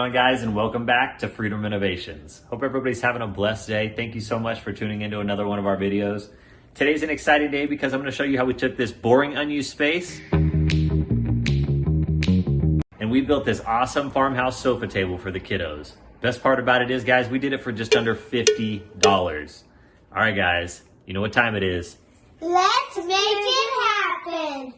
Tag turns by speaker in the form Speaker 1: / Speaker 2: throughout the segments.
Speaker 1: on, guys, and welcome back to Freedom Innovations. Hope everybody's having a blessed day. Thank you so much for tuning into another one of our videos. Today's an exciting day because I'm going to show you how we took this boring unused space and we built this awesome farmhouse sofa table for the kiddos. Best part about it is, guys, we did it for just under $50. All right, guys, you know what time it is.
Speaker 2: Let's make it happen.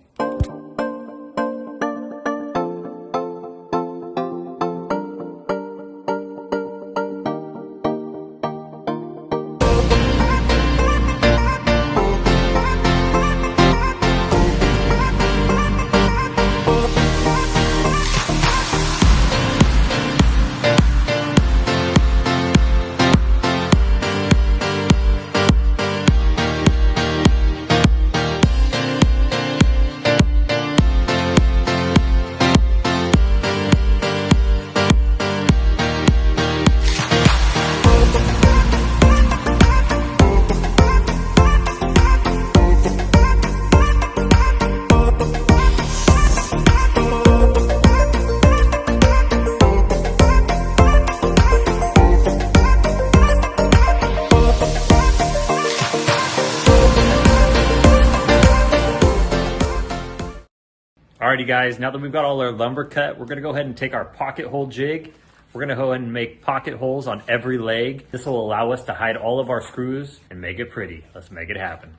Speaker 1: Alrighty, guys, now that we've got all our lumber cut, we're gonna go ahead and take our pocket hole jig. We're gonna go ahead and make pocket holes on every leg. This will allow us to hide all of our screws and make it pretty. Let's make it happen.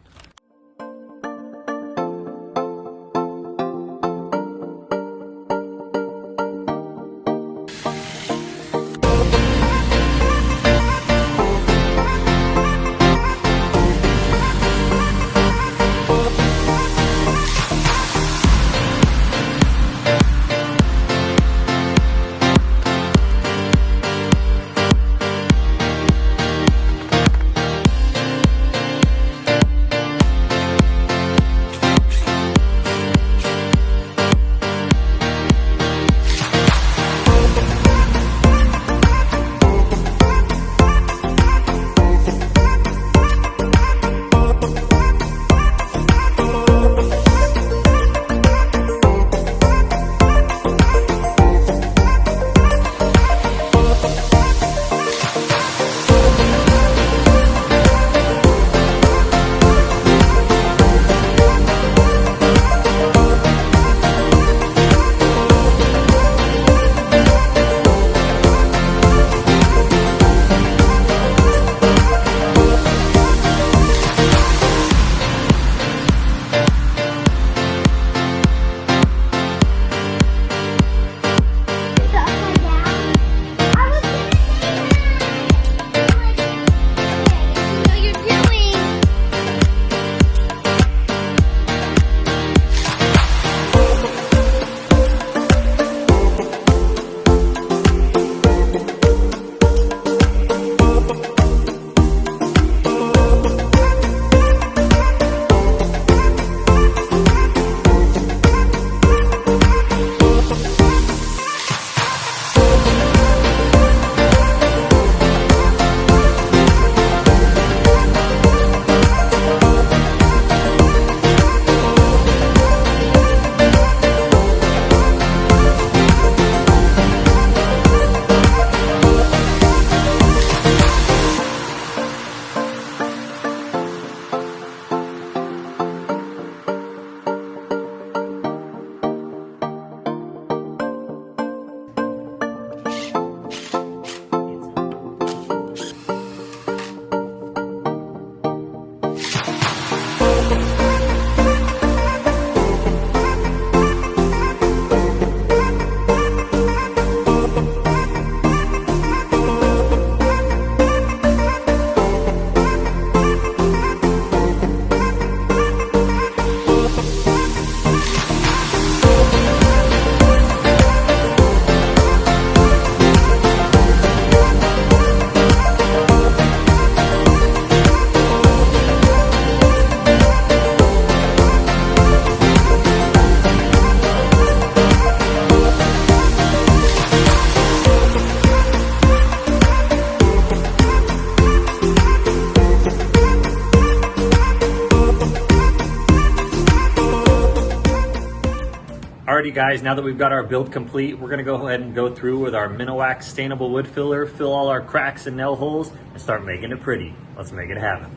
Speaker 1: Alrighty guys, now that we've got our build complete, we're gonna go ahead and go through with our Minowax stainable wood filler, fill all our cracks and nail holes, and start making it pretty. Let's make it happen.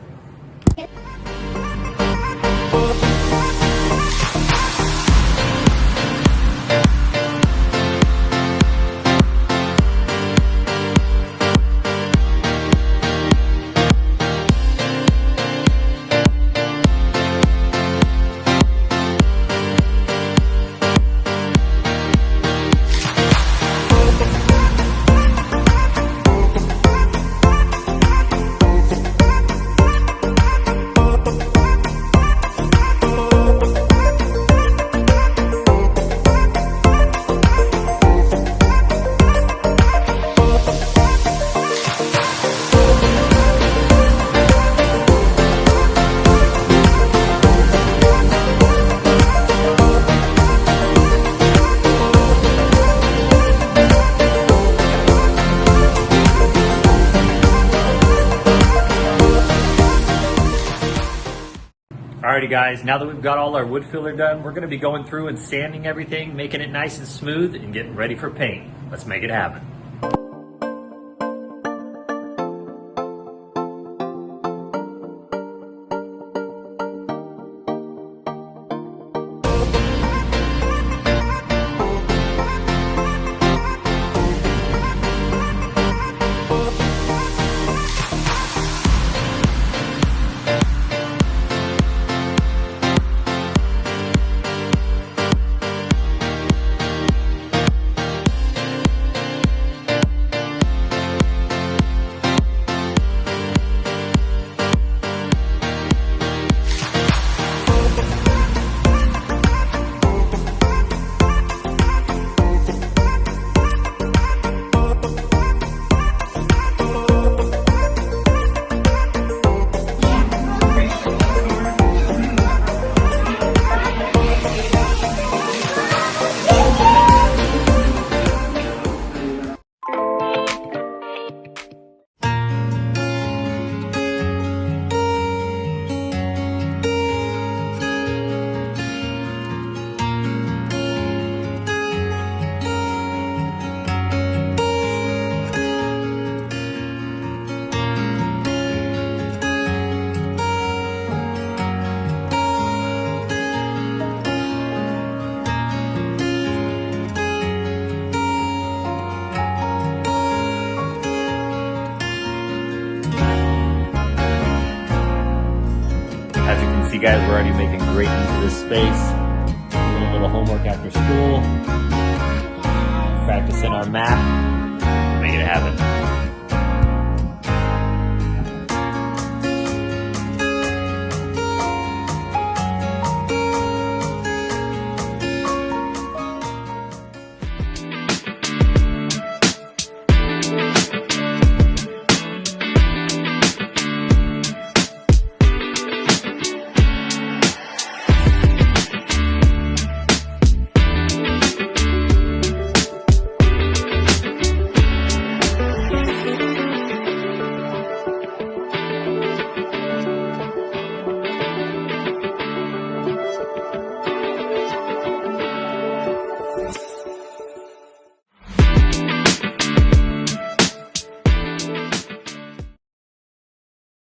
Speaker 1: Alrighty guys, now that we've got all our wood filler done, we're gonna be going through and sanding everything, making it nice and smooth and getting ready for paint. Let's make it happen. As you can see guys, we're already making great use of this space. Doing a little homework after school. Practicing our math. Make it happen.